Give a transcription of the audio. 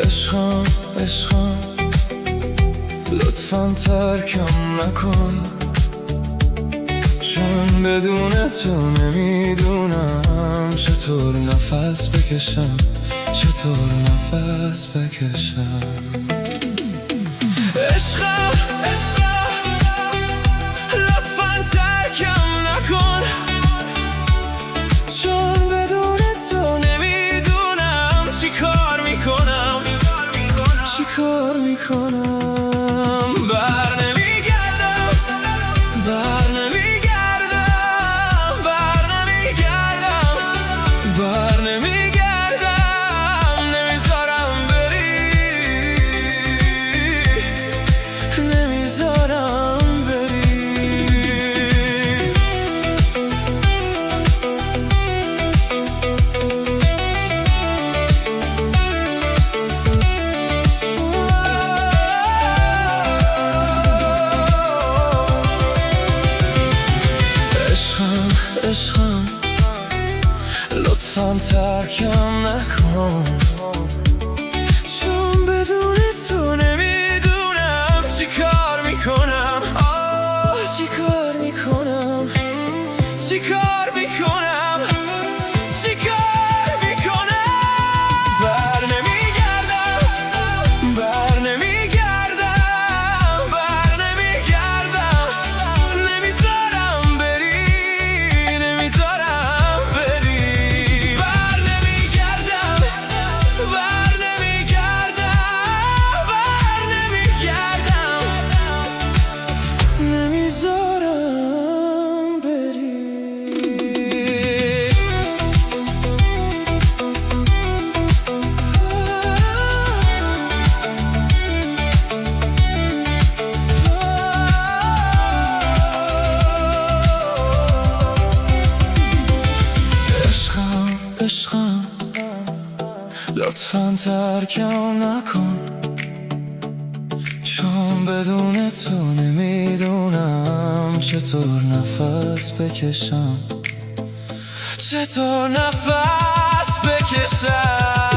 عشقم عشقم لطفاً ترکم نکن، چون بدون تو نمیدونم چطور نفس بکشم، چطور نفس بکشم. عشقم عشقم لطفاً ترکم نکن، چون بدون تو نمیدونم چی کار میکنم، چی کار میکنم. بر نمیگردم، بر نمیگردم، بر نمیگردم، بر نمیگردم، نمیذارم بری، نمیذارم بری. عشقم لطفاً ترکم نکن، چون بدون تو نمیدونم چی کار میکنم، چی کار میکنم، چی کار میکنم، چی کار میکنم. بر نمیگردم، بر نمیگردم، بر نمیگردم، نمیذارم بری، نمیذارم بری. بر نمیگردم، بر نمیگردم، بر نمیگردم، نمیذارم بری. عشقم لطفاً ترکم نکن، چون بدون تو نمیدونم چطور نفس بکشم، چطور نفس بکشم.